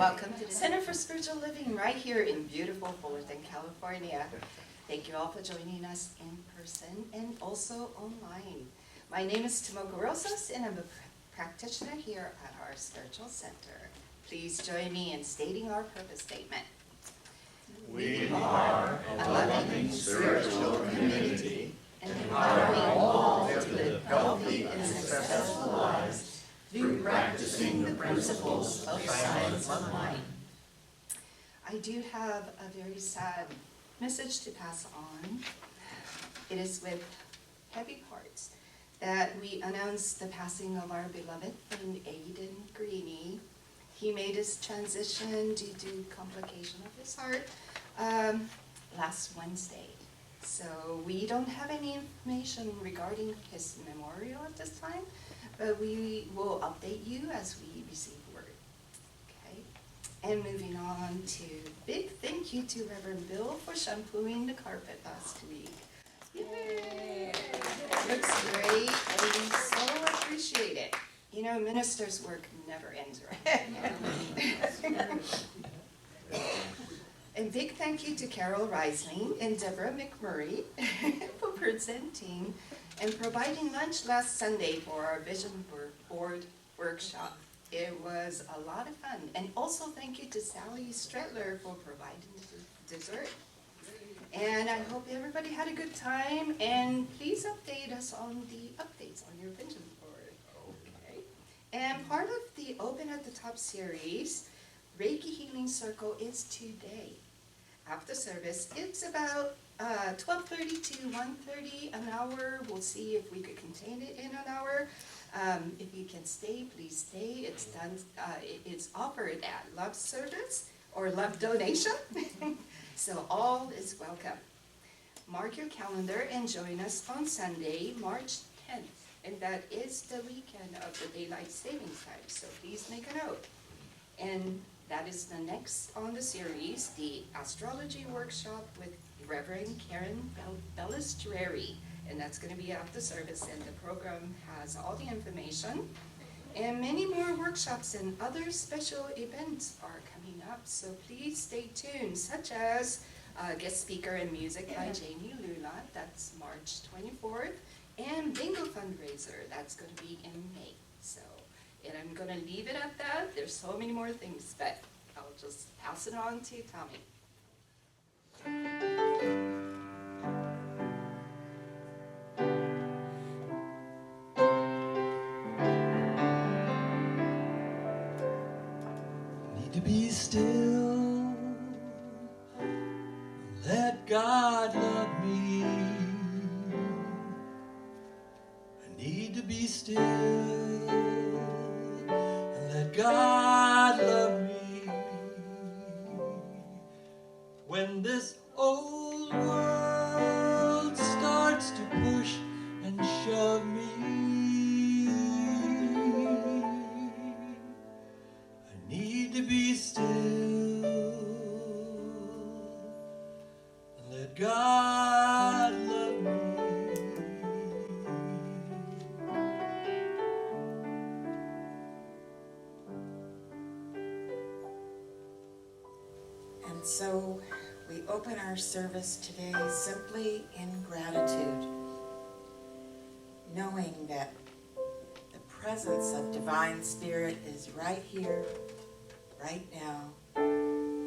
welcome to the Center for Spiritual Living right here in beautiful Fullerton, California. Thank you all for joining us in person and also online. My name is Tomoko Rosas and I'm a practitioner here at our Spiritual Center. Please join me in stating our purpose statement. We are a loving spiritual community, empowering all to live healthy and successful lives through practicing the principles of science of mind. I do have a very sad message to pass on. It is with heavy hearts that we announce the passing of our beloved friend Aiden Greeny. He made his transition due to complication of his heart last Wednesday. So we don't have any information regarding his memorial at this time, but we will update you as we receive word. Okay? And moving on to big thank you to Reverend Bill for shampooing the carpet last week. Yay! Looks great, and we so appreciate it. You know, minister's work never ends, right? And big thank you to Carol Riseling and Deborah McMurray for presenting and providing lunch last Sunday for our Vision Board workshop. It was a lot of fun. And also thank you to Sally Stretler for providing the dessert. And I hope everybody had a good time, and please update us on the updates on your Vision Board. Okay. And part of the Open at the Top series, Reiki Healing Circle is today. After service, it's about 12:30 to 1:30, an hour. We'll see if we could contain it in an hour. If you can stay, please stay. It's done. It's offered at Love Service or Love Donation, so all is welcome. Mark your calendar and join us on Sunday, March 10th, and that is the weekend of the Daylight Savings Time. So please make a note. And that is the next on the series, the Astrology Workshop with Reverend Karen Bellistreri. And that's going to be after service, and the program has all the information. And many more workshops and other special events are coming up, so please stay tuned, such as guest speaker and music by Jamie Lula, that's March 24th, and bingo fundraiser, that's going to be in May. So. And I'm going to leave it at that. There's so many more things, but I'll just pass it on to Tommy. Need to be still, let God love me. I need to be still, God love me. When this old world starts to push and shove me, I need to be still and let God love me. So we open our service today simply in gratitude, knowing that the presence of Divine Spirit is right here, right now,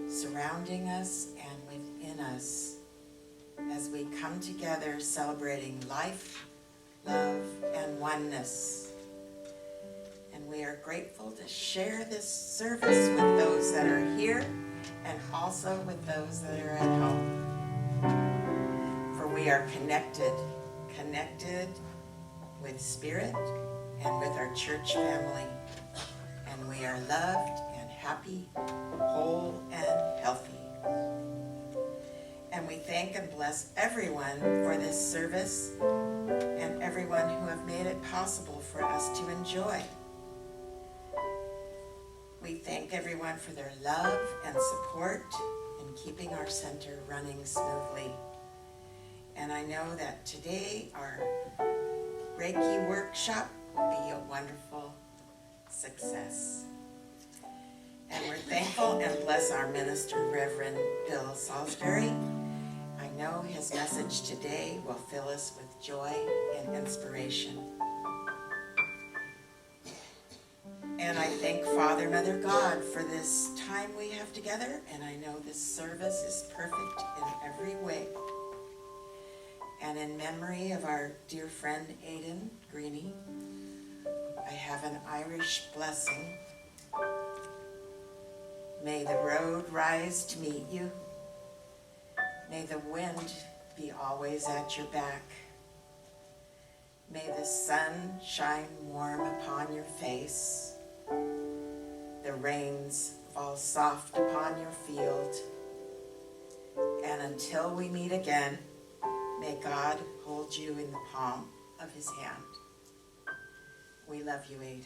surrounding us and within us as we come together celebrating life, love, and oneness. And we are grateful to share this service with those that are here and also with those that are at home. For we are connected with Spirit and with our church family. And we are loved and happy, whole and healthy. And we thank and bless everyone for this service and everyone who have made it possible for us to enjoy. We thank everyone for their love and support in keeping our center running smoothly. And I know that today our Reiki workshop will be a wonderful success. And we're thankful and bless our minister, Reverend Bill Salisbury. I know his message today will fill us with joy and inspiration. And I thank Father, Mother, God for this time we have together, and I know this service is perfect in every way. And in memory of our dear friend Aidan Greeny, I have an Irish blessing. May the road rise to meet you. May the wind be always at your back. May the sun shine warm upon your face. The rains fall soft upon your field. And until we meet again, may God hold you in the palm of his hand. We love you, Aidan.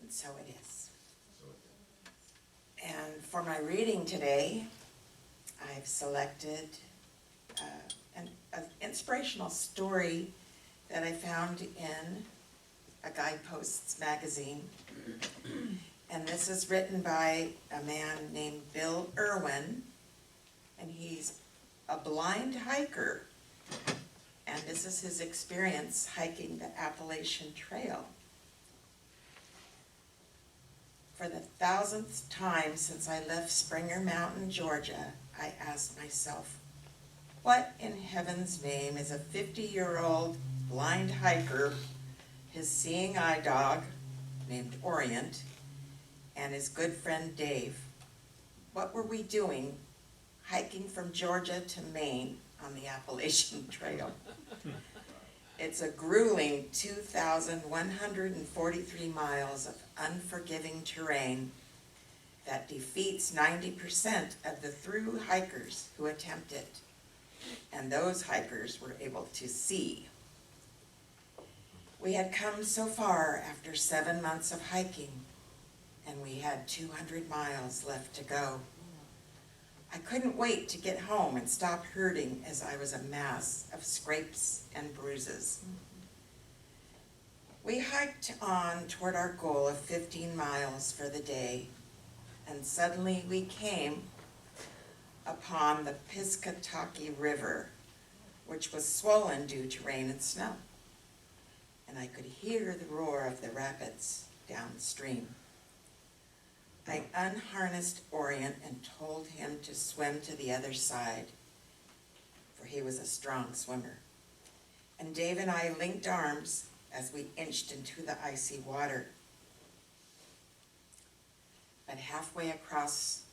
And so it is. And for my reading today, I've selected an inspirational story that I found in a Guideposts magazine. And this is written by a man named Bill Irwin, and he's a blind hiker. And this is his experience hiking the Appalachian Trail. For the 1000th time since I left Springer Mountain, Georgia, I asked myself, what in heaven's name is a 50-year-old blind hiker, his seeing eye dog, named Orient, and his good friend Dave? What were we doing hiking from Georgia to Maine on the Appalachian Trail? It's a grueling 2,143 miles of unforgiving terrain that defeats 90% of the through hikers who attempt it. And those hikers were able to see. We had come so far after 7 months of hiking, and we had 200 miles left to go. I couldn't wait to get home and stop hurting as I was a mass of scrapes and bruises. We hiked on toward our goal of 15 miles for the day, and suddenly we came upon the Piscataqui River, which was swollen due to rain and snow. And I could hear the roar of the rapids downstream. I unharnessed Orient and told him to swim to the other side, for he was a strong swimmer. And Dave and I linked arms as we inched into the icy water. But halfway across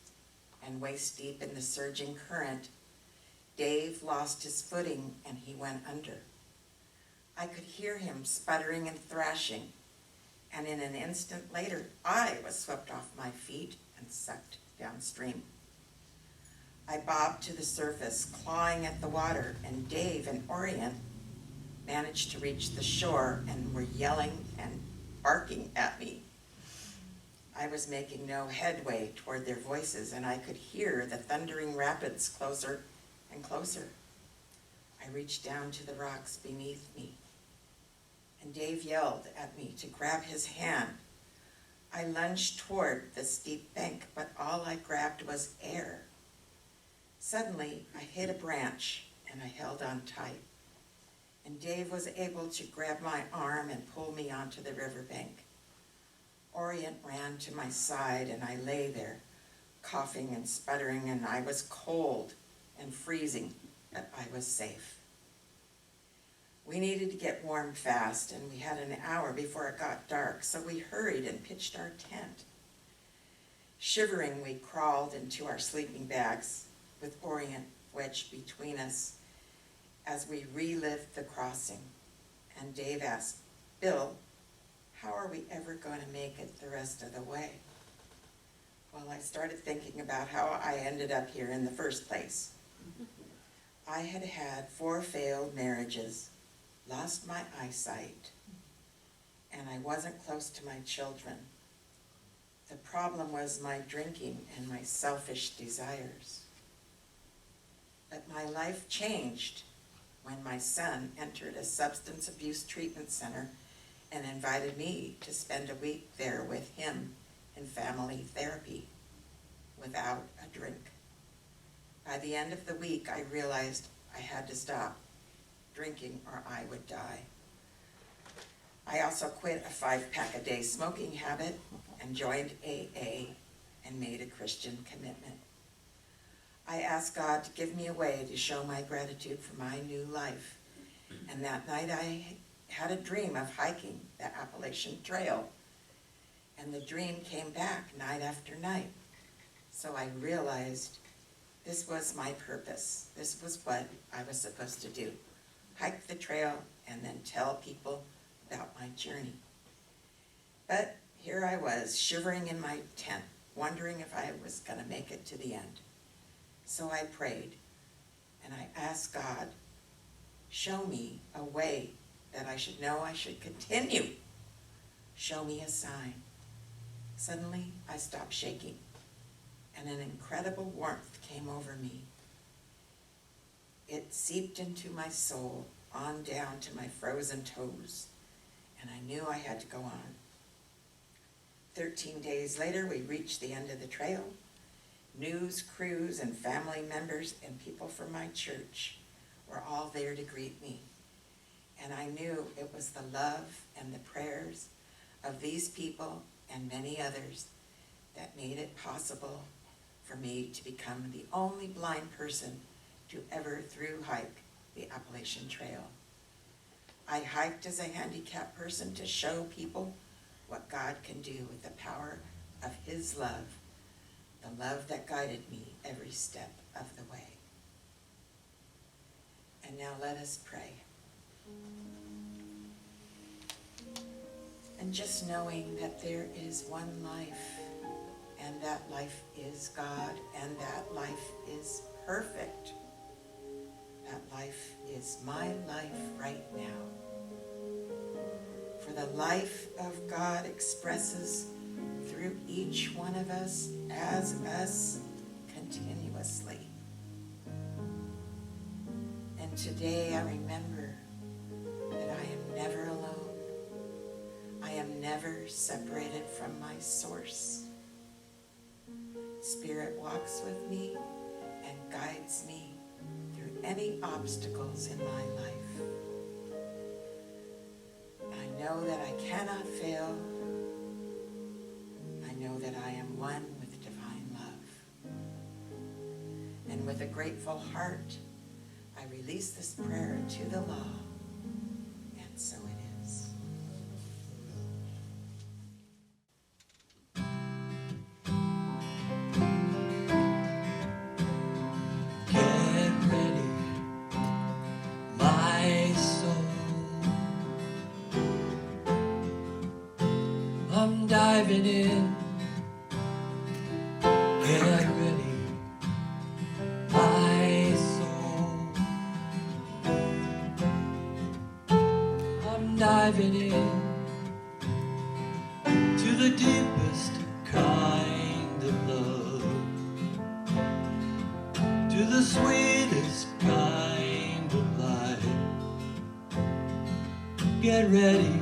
and waist deep in the surging current, Dave lost his footing and he went under. I could hear him sputtering and thrashing, and in an instant later, I was swept off my feet and sucked downstream. I bobbed to the surface, clawing at the water, and Dave and Orient managed to reach the shore and were yelling and barking at me. I was making no headway toward their voices, and I could hear the thundering rapids closer and closer. I reached down to the rocks beneath me, and Dave yelled at me to grab his hand. I lunged toward the steep bank, but all I grabbed was air. Suddenly, I hit a branch, and I held on tight, and Dave was able to grab my arm and pull me onto the riverbank. Orient ran to my side, and I lay there, coughing and sputtering, and I was cold and freezing, but I was safe. We needed to get warm fast, and we had an hour before it got dark, so we hurried and pitched our tent. Shivering, we crawled into our sleeping bags, with Orient wedged between us, as we relived the crossing. And Dave asked, Bill, how are we ever going to make it the rest of the way? Well, I started thinking about how I ended up here in the first place. I had had 4 failed marriages, lost my eyesight, and I wasn't close to my children. The problem was my drinking and my selfish desires. But my life changed when my son entered a substance abuse treatment center and invited me to spend a week there with him in family therapy without a drink. By the end of the week, I realized I had to stop drinking or I would die. I also quit a 5-pack-a-day smoking habit and joined AA and made a Christian commitment. I asked God to give me a way to show my gratitude for my new life. And that night I had a dream of hiking the Appalachian Trail. And the dream came back night after night. So I realized this was my purpose. This was what I was supposed to do. Hike the trail and then tell people about my journey. But here I was, shivering in my tent, wondering if I was going to make it to the end. So I prayed, and I asked God, show me a way that I should know I should continue. Show me a sign. Suddenly, I stopped shaking, and an incredible warmth came over me. It seeped into my soul, on down to my frozen toes, and I knew I had to go on. 13 days later, we reached the end of the trail. News crews and family members and people from my church were all there to greet me. And I knew it was the love and the prayers of these people and many others that made it possible for me to become the only blind person to ever through hike the Appalachian Trail. I hiked as a handicapped person to show people what God can do with the power of His love, the love that guided me every step of the way. And now let us pray. And just knowing that there is one life, and that life is God, and that life is perfect. That life is my life right now. For the life of God expresses through each one of us, as us, continuously. And today I remember that I am never alone. I am never separated from my source. Spirit walks with me and guides me through any obstacles in my life. I know that I cannot fail. I know that I am one with divine love. And with a grateful heart, I release this prayer to the law, and so it is. Get ready, my soul. I'm diving in. Get ready, my soul. I'm diving in to the deepest kind of love, to the sweetest kind of life. Get ready,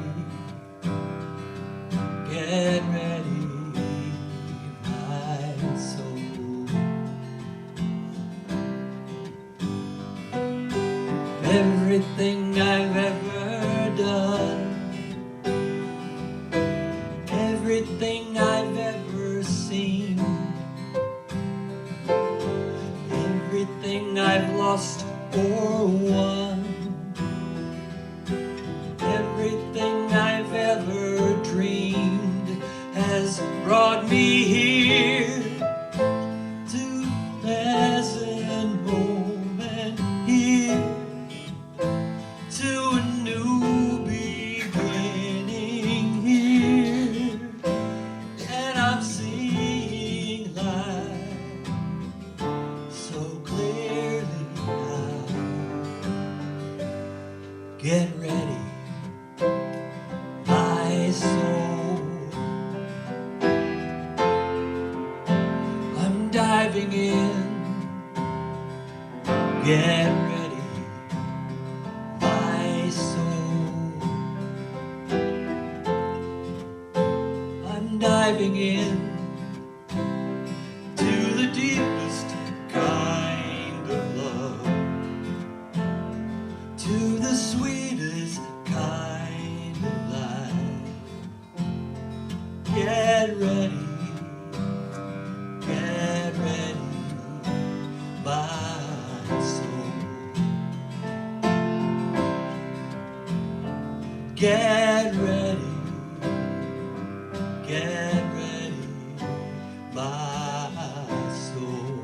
my soul. Everything I've ever done, everything I've ever seen, everything I've lost or won, everything I've ever dreamed has brought me here to present moment, here to a new beginning, here, and I'm seeing life so clearly now. Get ready, my soul. I'm diving in. Get ready, my soul. I'm diving in to the deepest kind of love, to the sweetest kind of life. Get ready, my soul. Get ready, my soul.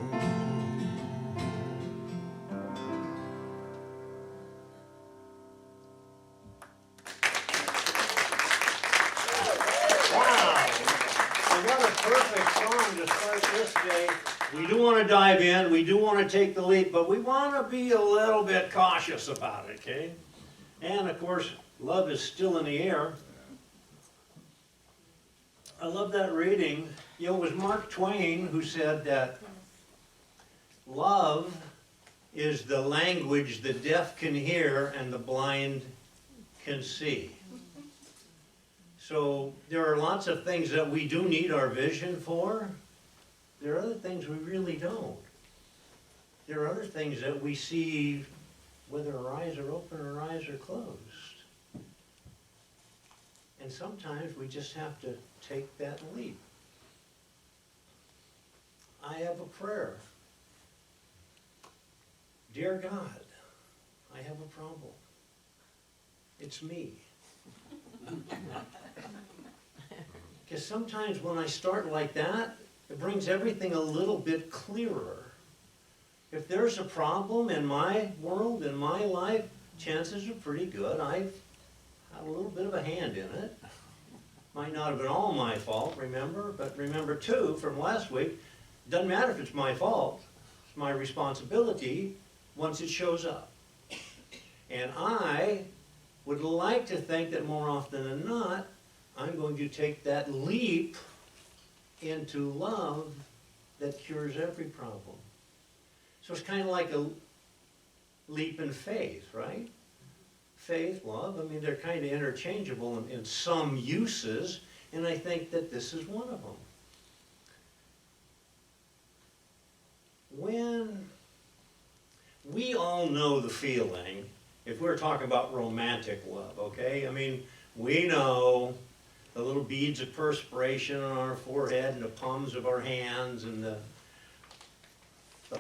Wow! So what a perfect song to start this day. We do want to dive in, we do want to take the leap, but we want to be a little bit cautious about it, okay? And of course, love is still in the air. I love that reading. You know, it was Mark Twain who said that love is the language the deaf can hear and the blind can see. So there are lots of things that we do need our vision for. There are other things we really don't. There are other things that we see whether our eyes are open or our eyes are closed. And sometimes we just have to take that leap. I have a prayer. Dear God, I have a problem. It's me. Because sometimes when I start like that, it brings everything a little bit clearer. If there's a problem in my world, in my life, chances are pretty good I've had a little bit of a hand in it. Might not have been all my fault, remember? But remember too, from last week, doesn't matter if it's my fault. It's my responsibility once it shows up. And I would like to think that more often than not, I'm going to take that leap into love that cures every problem. So it's kind of like a leap in faith, right? Faith, love, I mean, they're kind of interchangeable in some uses, and I think that this is one of them. When we all know the feeling, if we're talking about romantic love, okay? I mean, we know the little beads of perspiration on our forehead and the palms of our hands and the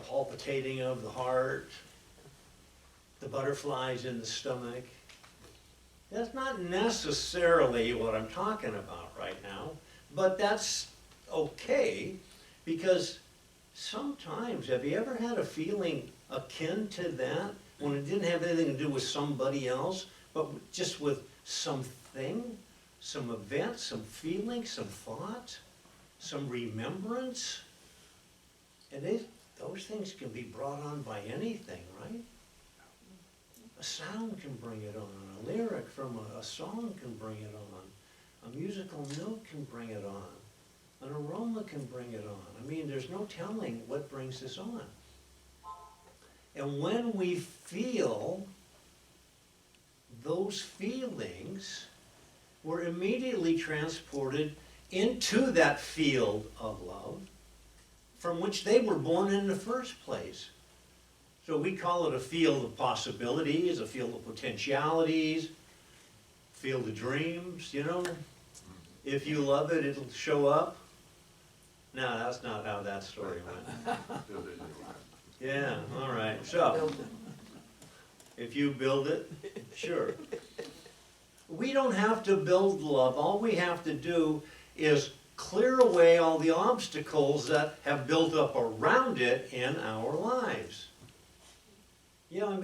palpitating of the heart, the butterflies in the stomach. That's not necessarily what I'm talking about right now, but that's okay, because sometimes, have you ever had a feeling akin to that when it didn't have anything to do with somebody else, but just with something, some event, some feeling, some thought, some remembrance? And those things can be brought on by anything, right? A sound can bring it on, a lyric from a song can bring it on, a musical note can bring it on, an aroma can bring it on. I mean, there's no telling what brings this on. And when we feel those feelings, we're immediately transported into that field of love from which they were born in the first place. So we call it a field of possibilities, a field of potentialities, field of dreams, you know. If you love it, it'll show up. No, that's not how that story went. Yeah, all right. So, if you build it, sure. We don't have to build love. All we have to do is clear away all the obstacles that have built up around it in our lives. Yeah,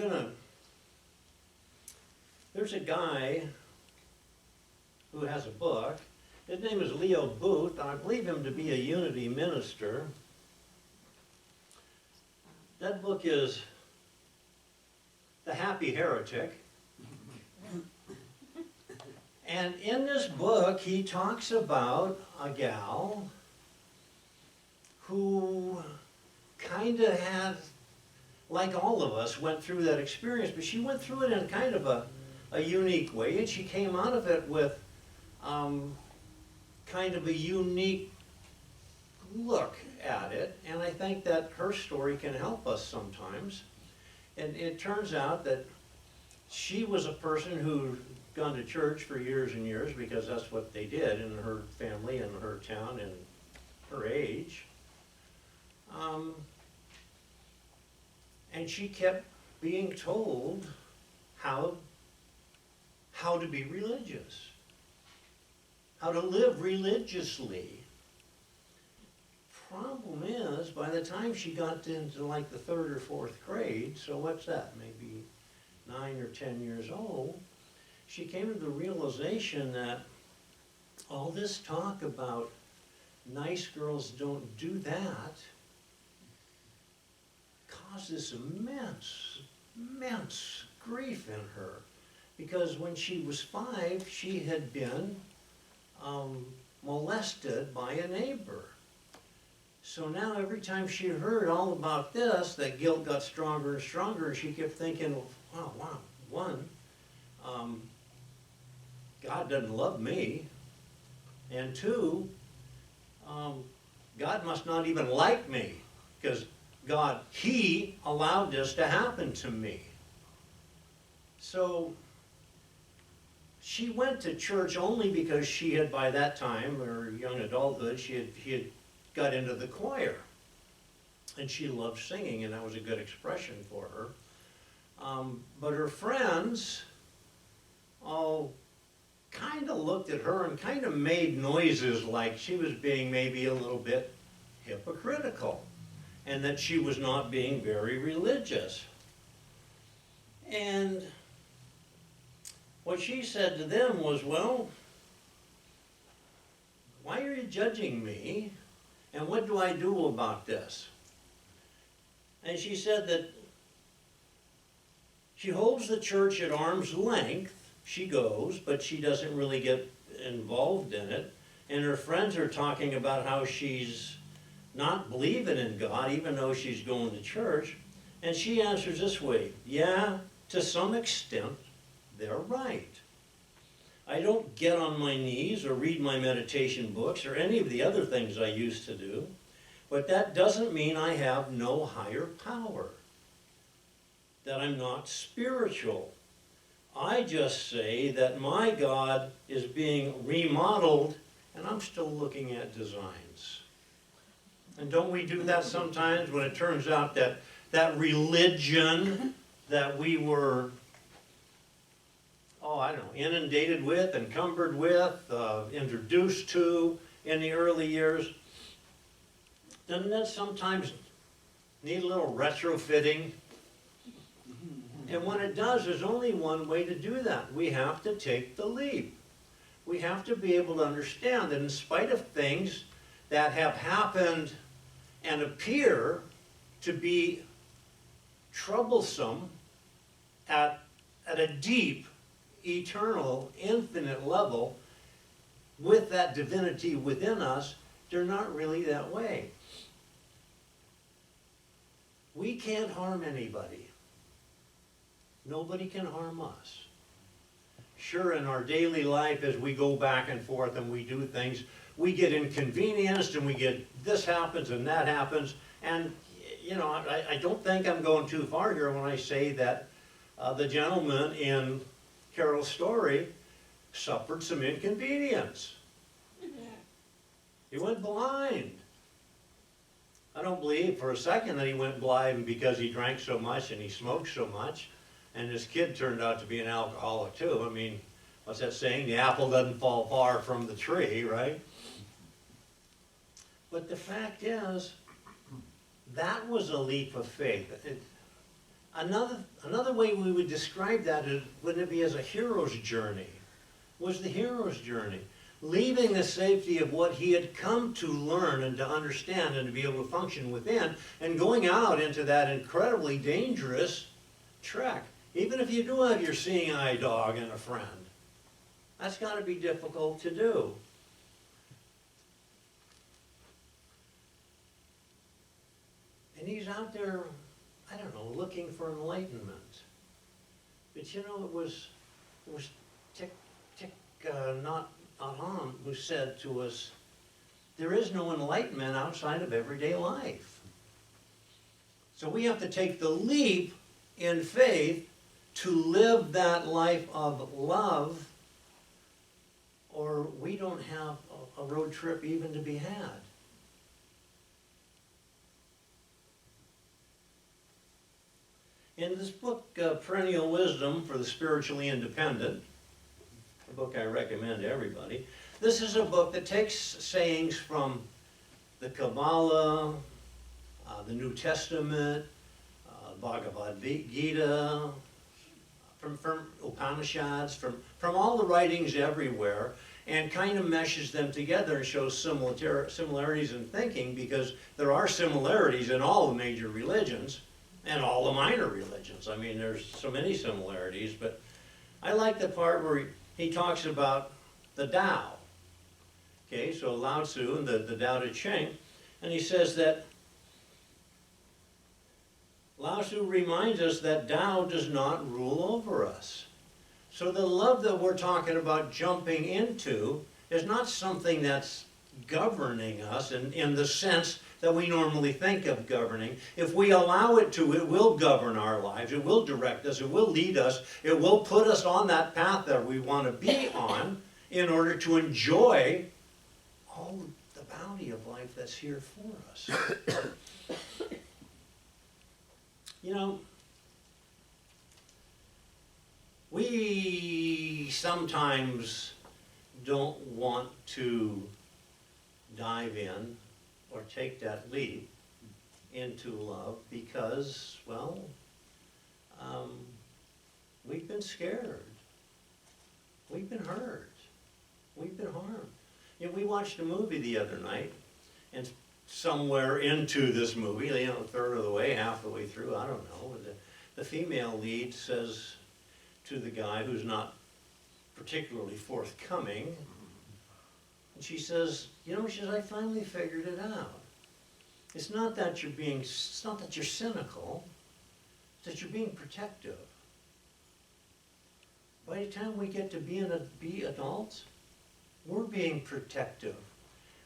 there's a guy who has a book. His name is Leo Booth, and I believe him to be a Unity minister. That book is The Happy Heretic. And in this book, he talks about a gal who kind of had, like all of us, went through that experience, but she went through it in kind of a unique way, and she came out of it with kind of a unique look at it, and I think that her story can help us sometimes. And it turns out that she was a person who'd gone to church for years and years, because that's what they did in her family and her town and her age. And she kept being told how to be religious, how to live religiously. Problem is, by the time she got into like the 3rd or 4th grade, so what's that, maybe 9 or 10 years old, she came to the realization that all this talk about nice girls don't do that caused this immense grief in her. Because when she was 5, she had been molested by a neighbor. So now every time she heard all about this, that guilt got stronger and stronger, and she kept thinking, wow, one, God doesn't love me, and 2, God must not even like me, because God, He allowed this to happen to me. So she went to church only because she had, by that time, or young adulthood, he had got into the choir. And she loved singing, and that was a good expression for her. But her friends all kind of looked at her and kind of made noises like she was being maybe a little bit hypocritical, and that she was not being very religious. And what she said to them was, well, why are you judging me? And what do I do about this? And she said that she holds the church at arm's length. She goes, but she doesn't really get involved in it. And her friends are talking about how she's not believing in God, even though she's going to church. And she answers this way, yeah, to some extent, they're right. I don't get on my knees or read my meditation books or any of the other things I used to do, but that doesn't mean I have no higher power, that I'm not spiritual. I just say that my God is being remodeled, and I'm still looking at designs. And don't we do that sometimes when it turns out that that religion that we were, inundated with, encumbered with, introduced to in the early years, doesn't that sometimes need a little retrofitting? And when it does, there's only one way to do that. We have to take the leap. We have to be able to understand that in spite of things that have happened and appear to be troublesome at a deep, eternal, infinite level, with that divinity within us, they're not really that way. We can't harm anybody. Nobody can harm us. Sure, in our daily life, as we go back and forth and we do things, we get inconvenienced and we get this happens and that happens. And, I don't think I'm going too far here when I say that the gentleman in Carol's story suffered some inconvenience. He went blind. I don't believe for a second that he went blind because he drank so much and he smoked so much. And his kid turned out to be an alcoholic too. I mean, what's that saying? The apple doesn't fall far from the tree, right? But the fact is, that was a leap of faith. Another way we would describe that is, wouldn't it be as a hero's journey? Was the hero's journey. Leaving the safety of what he had come to learn and to understand and to be able to function within, and going out into that incredibly dangerous trek. Even if you do have your seeing eye dog and a friend, that's got to be difficult to do. And he's out there, I don't know, looking for enlightenment. But it was not Adam who said to us, there is no enlightenment outside of everyday life. So we have to take the leap in faith to live that life of love, or we don't have a road trip even to be had. In this book, Perennial Wisdom for the Spiritually Independent, a book I recommend to everybody, this is a book that takes sayings from the Kabbalah, the New Testament, Bhagavad Gita, from Upanishads, from all the writings everywhere, and kind of meshes them together and shows similarities in thinking, because there are similarities in all the major religions and all the minor religions. I mean, there's so many similarities, but I like the part where he talks about the Tao. Okay, so Lao Tzu and the Tao Te Ching, and he says that Lao Tzu reminds us that Tao does not rule over us. So the love that we're talking about jumping into is not something that's governing us in the sense that we normally think of governing. If we allow it to, it will govern our lives, it will direct us, it will lead us, it will put us on that path that we want to be on in order to enjoy all the bounty of life that's here for us. You know, we sometimes don't want to dive in or take that leap into love because, well, we've been scared. We've been hurt. We've been harmed. You know, we watched a movie the other night, and somewhere into this movie, you know, a third of the way, half the way through, I don't know, the female lead says to the guy who's not particularly forthcoming, and she says, you know, she says, I finally figured it out. It's not that you're cynical, it's that you're being protective. By the time we get to be adults, we're being protective.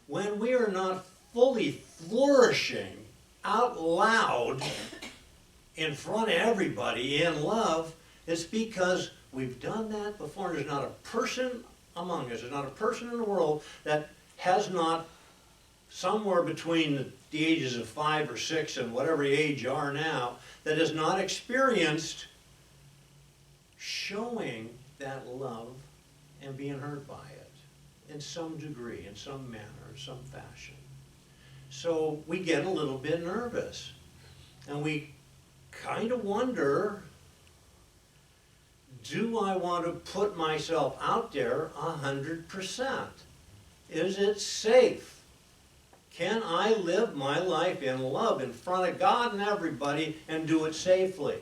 When we are not fully flourishing out loud in front of everybody in love, it's because we've done that before. There's not a person among us, there's not a person in the world that has not, somewhere between the ages of 5 or 6 and whatever age you are now, that has not experienced showing that love and being hurt by it in some degree, in some manner, in some fashion. So we get a little bit nervous, and we kind of wonder, do I want to put myself out there 100%? Is it safe? Can I live my life in love in front of God and everybody and do it safely?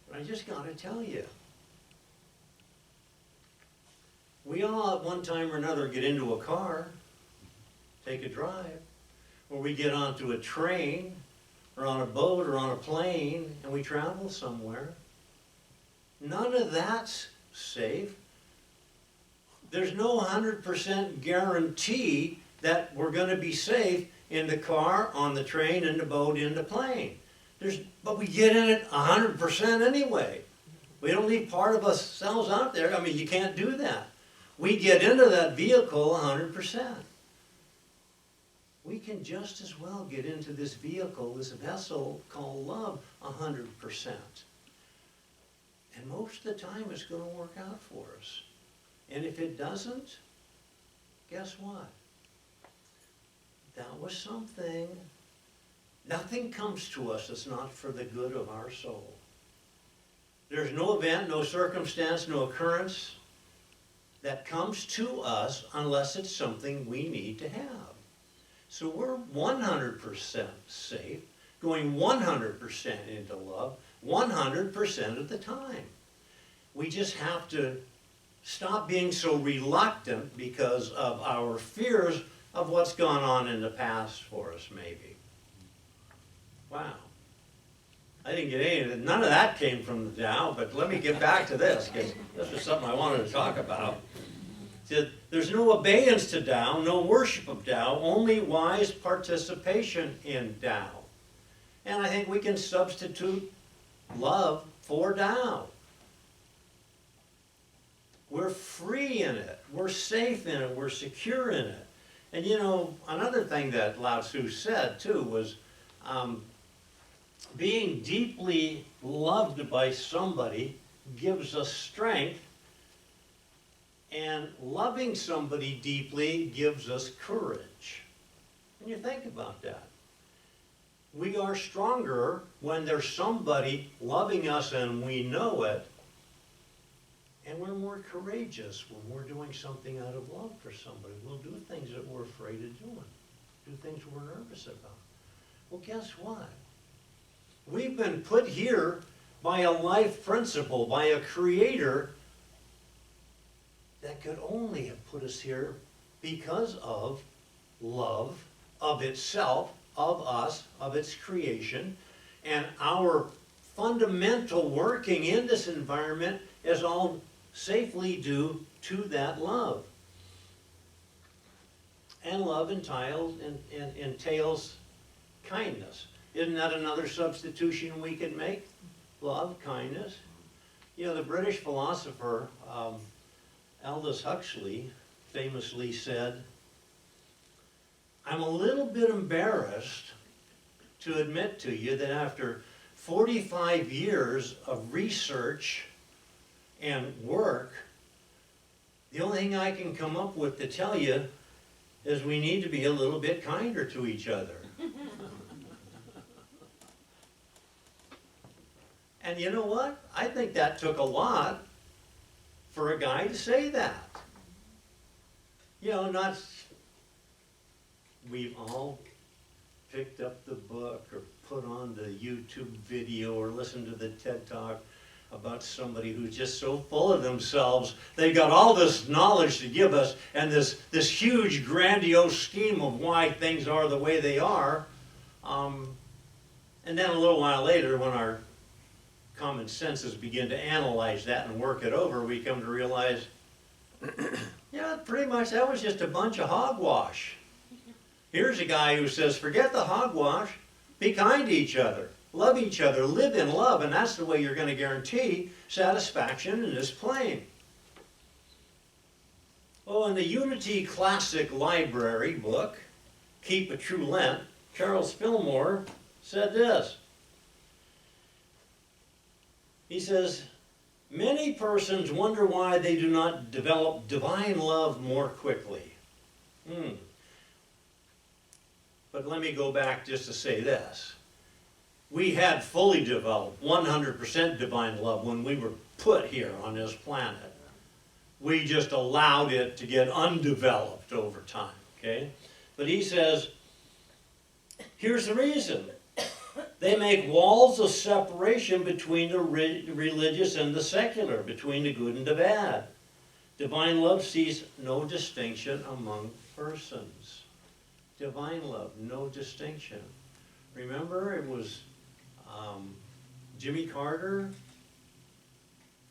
But I just got to tell you, we all at one time or another get into a car, take a drive, or we get onto a train, or on a boat, or on a plane, and we travel somewhere. None of that's safe. There's no 100% guarantee that we're going to be safe in the car, on the train, in the boat, in the plane. But we get in it 100% anyway. We don't leave part of ourselves out there. I mean, you can't do that. We get into that vehicle 100%. We can just as well get into this vehicle, this vessel called love, 100%. And most of the time it's going to work out for us. And if it doesn't, guess what? That was something. Nothing comes to us that's not for the good of our soul. There's no event, no circumstance, no occurrence that comes to us unless it's something we need to have. So we're 100% safe, going 100% into love, 100% of the time. We just have to stop being so reluctant because of our fears of what's gone on in the past for us, maybe. Wow. I didn't get any, none of that came from the Tao, but let me get back to this, because this was something I wanted to talk about. It said, there's no abeyance to Tao, no worship of Tao, only wise participation in Tao. And I think we can substitute love for Tao. We're free in it, we're safe in it, we're secure in it. And you know, another thing that Lao Tzu said too was, being deeply loved by somebody gives us strength, and loving somebody deeply gives us courage. And you think about that. We are stronger when there's somebody loving us and we know it, and we're more courageous when we're doing something out of love for somebody. We'll do things that we're afraid of doing, do things we're nervous about. Well, guess what? We've been put here by a life principle, by a creator that could only have put us here because of love of itself, of us, of its creation, and our fundamental working in this environment is all safely due to that love. And love entails kindness. Isn't that another substitution we can make? Love, kindness. You know, the British philosopher Aldous Huxley famously said, I'm a little bit embarrassed to admit to you that after 45 years of research and work, the only thing I can come up with to tell you is we need to be a little bit kinder to each other. And you know what? I think that took a lot for a guy to say that. You know, we've all picked up the book or put on the YouTube video or listened to the TED Talk about somebody who's just so full of themselves. They've got all this knowledge to give us and this huge grandiose scheme of why things are the way they are. And then a little while later, when our common senses begin to analyze that and work it over, we come to realize, yeah, pretty much that was just a bunch of hogwash. Here's a guy who says, forget the hogwash, be kind to each other, love each other, live in love, and that's the way you're going to guarantee satisfaction in this plane. Oh, in the Unity Classic Library book, Keep a True Lent, Charles Fillmore said this. He says, many persons wonder why they do not develop divine love more quickly. But let me go back just to say this. We had fully developed 100% divine love when we were put here on this planet. We just allowed it to get undeveloped over time, okay? But he says, here's the reason. They make walls of separation between the religious and the secular, between the good and the bad. Divine love sees no distinction among persons. Divine love, no distinction. Remember, it was Jimmy Carter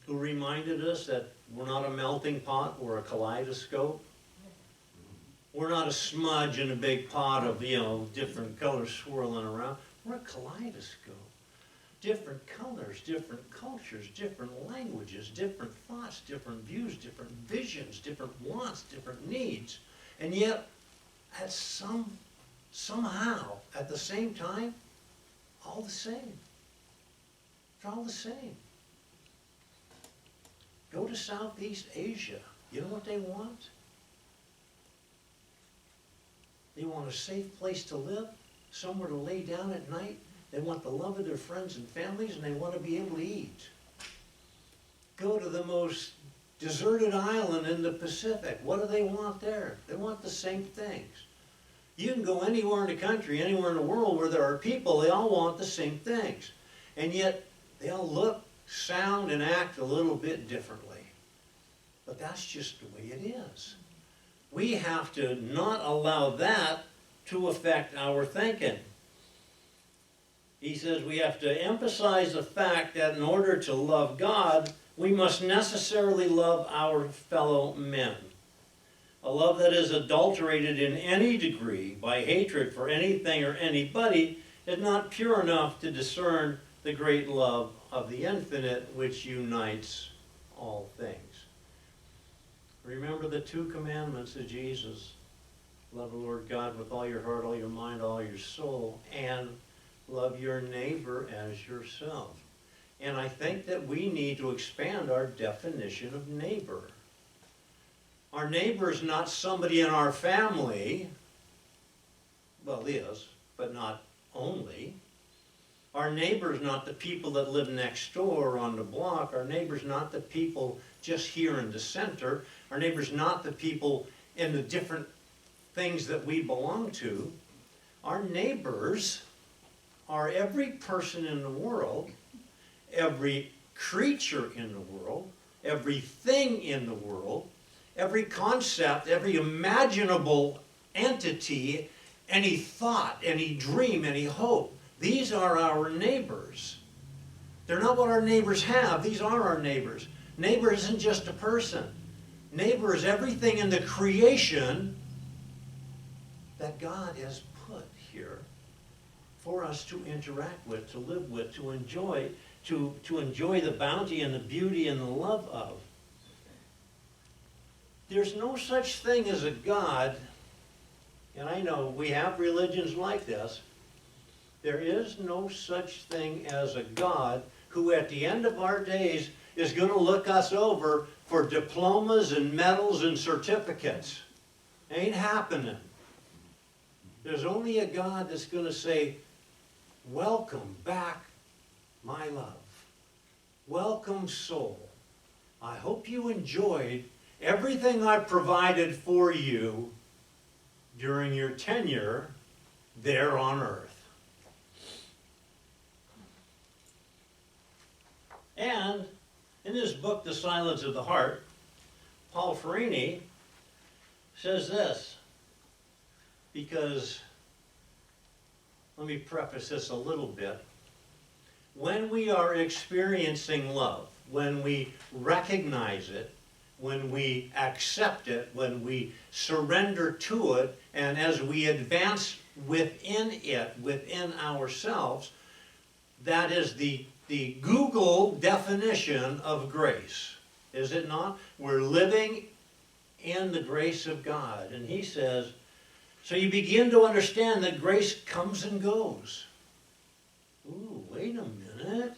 who reminded us that we're not a melting pot, we're a kaleidoscope. We're not a smudge in a big pot of, different colors swirling around. We're a kaleidoscope. Different colors, different cultures, different languages, different thoughts, different views, different visions, different wants, different needs. And yet, somehow, at the same time, all the same. It's all the same. Go to Southeast Asia. You know what they want? They want a safe place to live, somewhere to lay down at night. They want the love of their friends and families, and they want to be able to eat. Go to the most deserted island in the Pacific. What do they want there? They want the same things. You can go anywhere in the country, anywhere in the world where there are people, they all want the same things. And yet, they all look, sound, and act a little bit differently. But that's just the way it is. We have to not allow that to affect our thinking. he says we have to emphasize the fact that in order to love God, we must necessarily love our fellow men. A love that is adulterated in any degree by hatred for anything or anybody is not pure enough to discern the great love of the infinite which unites all things. Remember the two commandments of Jesus. Love the Lord God with all your heart, all your mind, all your soul, and love your neighbor as yourself. And I think that we need to expand our definition of neighbor. Our neighbor is not somebody in our family. Well, is, but not only. Our neighbor is not the people that live next door or on the block. Our neighbor is not the people just here in the center. Our neighbor is not the people in the different things that we belong to. Our neighbors are every person in the world, every creature in the world, everything in the world, every concept, every imaginable entity, any thought, any dream, any hope. These are our neighbors. They're not what our neighbors have. These are our neighbors. Neighbor isn't just a person. Neighbor is everything in the creation that God has put here for us to interact with, to live with, to enjoy, to enjoy the bounty and the beauty and the love of. There's no such thing as a God, and I know we have religions like this. There is no such thing as a God who at the end of our days is going to look us over for diplomas and medals and certificates. Ain't happening. There's only a God that's going to say, welcome back, my love. Welcome, soul. I hope you enjoyed everything I provided for you during your tenure there on earth. And in his book, The Silence of the Heart, Paul Farini says this, because, let me preface this a little bit. When we are experiencing love, when we recognize it, when we accept it, when we surrender to it, and as we advance within it, within ourselves, that is the Google definition of grace, is it not? We're living in the grace of God. And he says, so you begin to understand that grace comes and goes. Ooh, wait a minute.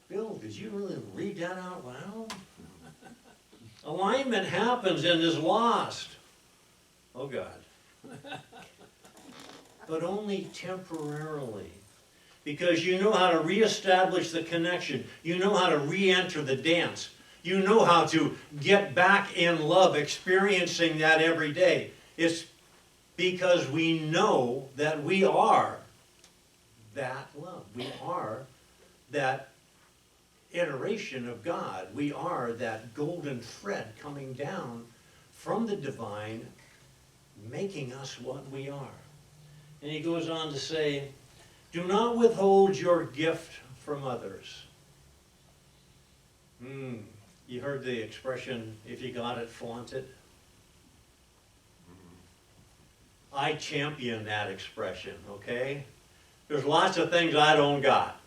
Bill, did you really read that out loud? Alignment happens and is lost. Oh, God. But only temporarily. Because you know how to reestablish the connection. You know how to re-enter the dance. You know how to get back in love, experiencing that every day. It's because we know that we are that love. We are that iteration of God. We are that golden thread coming down from the divine, making us what we are. And he goes on to say, do not withhold your gift from others. You heard the expression, if you got it, flaunt it. I champion that expression, okay? There's lots of things I don't got.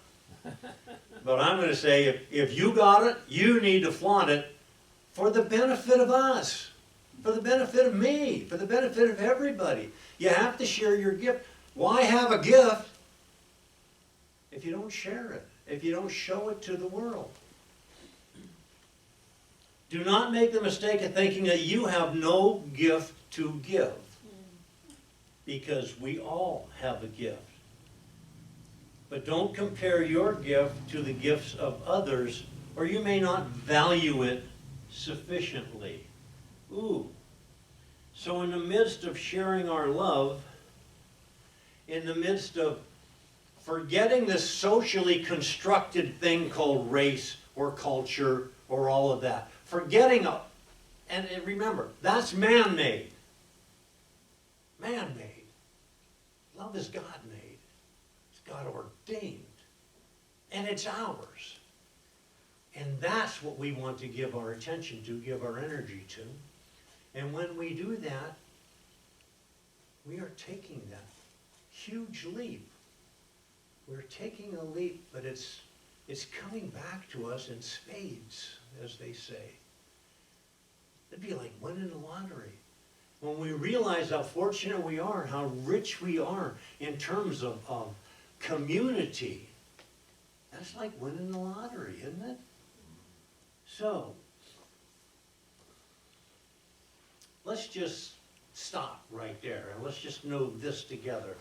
But I'm going to say, if you got it, you need to flaunt it for the benefit of us, for the benefit of me, for the benefit of everybody. You have to share your gift. Why have a gift if you don't share it, if you don't show it to the world? Do not make the mistake of thinking that you have no gift to give, because we all have a gift. But don't compare your gift to the gifts of others, or you may not value it sufficiently. Ooh. So in the midst of sharing our love, in the midst of forgetting this socially constructed thing called race or culture or all of that, forgetting, and remember, that's man-made. Man-made. Love is God-made. It's God ordained. And it's ours. And that's what we want to give our attention to, give our energy to. And when we do that, we are taking that huge leap. We're taking a leap, but it's coming back to us in spades, as they say. It'd be like winning the lottery. When we realize how fortunate we are and how rich we are in terms of community, that's like winning the lottery, isn't it? So, let's just stop right there and let's just know this together.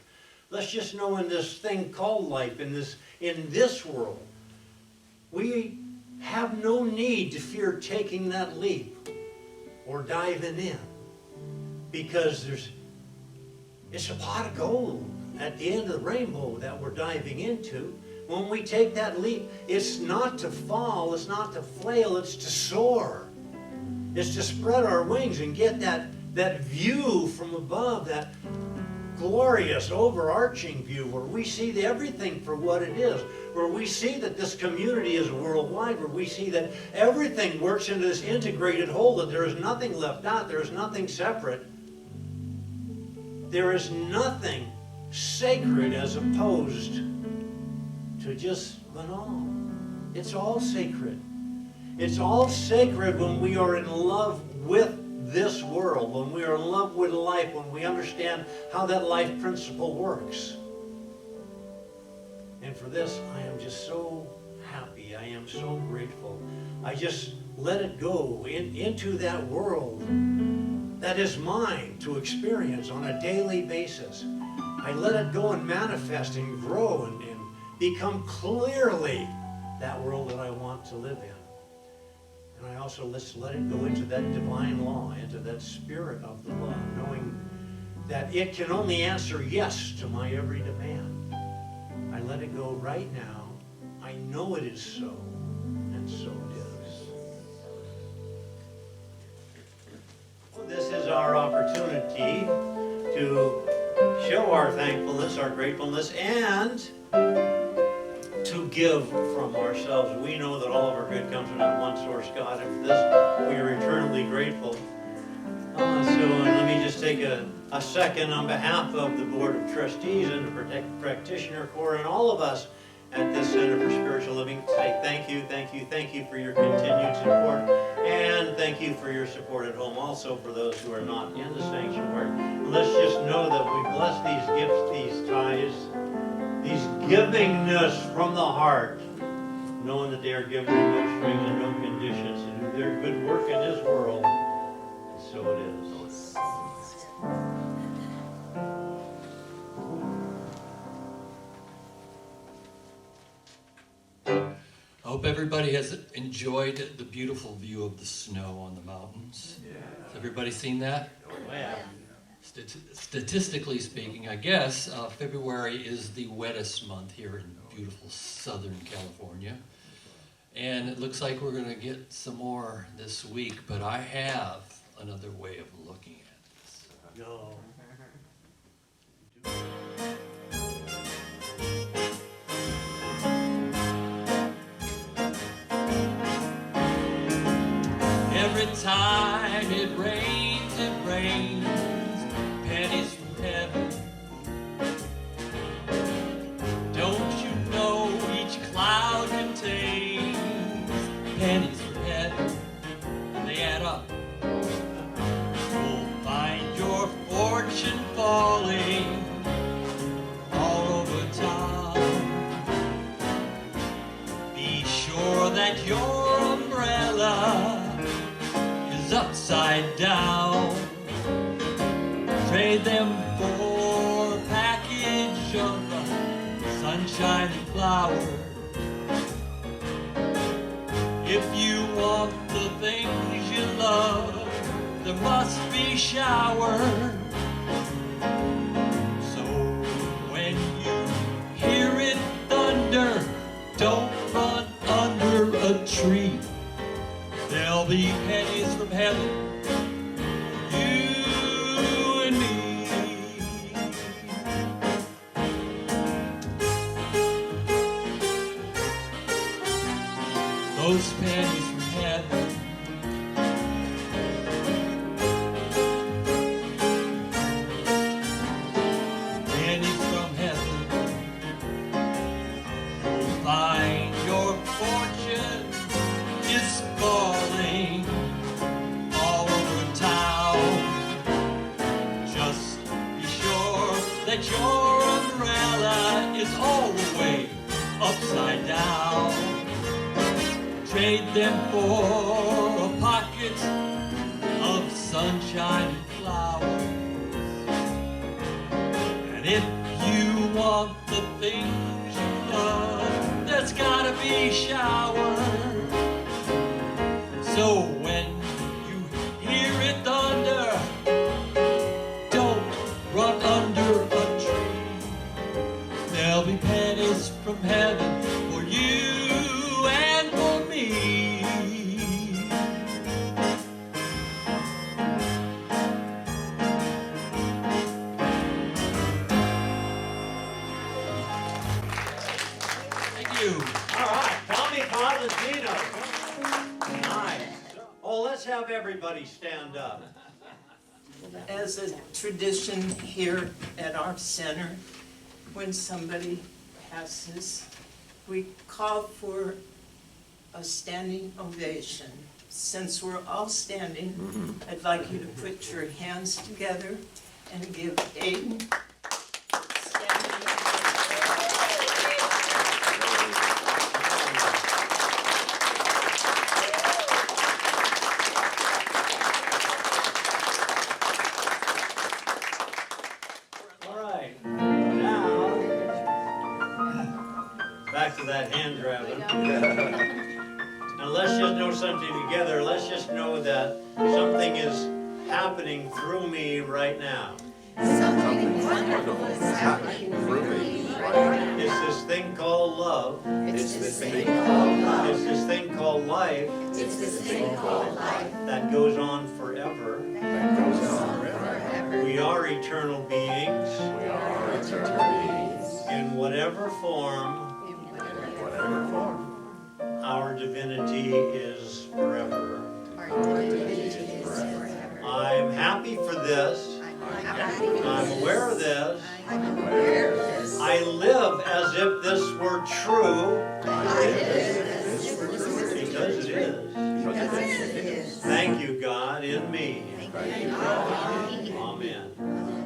Let's just know in this thing called life, in this world, we have no need to fear taking that leap or diving in, because it's a pot of gold at the end of the rainbow that we're diving into. When we take that leap, it's not to fall, it's not to flail, it's to soar. It's to spread our wings and get that view from above, that glorious, overarching view where we see everything for what it is, where we see that this community is worldwide, where we see that everything works into this integrated whole, that there is nothing left out, there is nothing separate. There is nothing sacred as opposed to just banal. It's all sacred. It's all sacred when we are in love with this world, when we are in love with life, when we understand how that life principle works. And for this, I am just so happy. I am so grateful. I just let it go into that world that is mine to experience on a daily basis. I let it go and manifest and grow and become clearly that world that I want to live in. And I also let it go into that divine law, into that spirit of the law, knowing that it can only answer yes to my every demand. I let it go right now. I know it is so, and so it is. Well, this is our opportunity to show our thankfulness, our gratefulness, and to give from ourselves. We know that all of our good comes from that one source, God, and for this we are eternally grateful. So let me just take a second on behalf of the Board of Trustees and the Practitioner Corps and all of us at this Center for Spiritual Living to say thank you, thank you, thank you for your continued support, and thank you for your support at home also for those who are not in the sanctuary. Let's just know that we bless these gifts, these ties, these givingness from the heart, knowing that they are given in no strings and no conditions, and do their good work in this world. And so it is. I hope everybody has enjoyed the beautiful view of the snow on the mountains. Yeah. Has everybody seen that? Oh, yeah. Statistically speaking, I guess February is the wettest month here in beautiful Southern California. And it looks like we're going to get some more this week, but I have another way of looking at this. No. Every time it rains, pennies from heaven. Don't you know each cloud contains pennies from heaven, and they add up. You'll find your fortune falling all over town. Be sure that your umbrella is upside down. Trade them for a package of sunshine and flowers. If you want the things you love, there must be showers. So when you hear it thunder, don't run under a tree. There'll be pennies from heaven, you and me. that your umbrella is all the way upside down. Trade them for a pocket of sunshine and flowers. And if you want the things you love, there's gotta be showers. So when you hear it thunder, don't run under a tree. There'll be pennies from heaven for you and for me. Thank you. All right, Tommy Positino. Nice. Oh, let's have everybody stand up. As a tradition here at our center, when somebody passes, we call for a standing ovation. Since we're all standing, I'd like you to put your hands together and give Aiden a standing All right, now, back to that hand grabbing. Now let's just know something together. Let's just know that something is happening through me right now. Something wonderful is happening through me right now. It's this thing called love. It's this thing called love. It's this thing called life It's this thing called life that goes on forever. that goes on forever. We are eternal beings We are eternal beings in whatever form in whatever form. our divinity is forever. Our divinity is forever. I'm happy for this. I'm happy. I'm aware of this. I'm aware of this. I live as if this were true, I live as if this were true. because it is. Because it is. Thank you, God, in me. Thank you, God. Amen.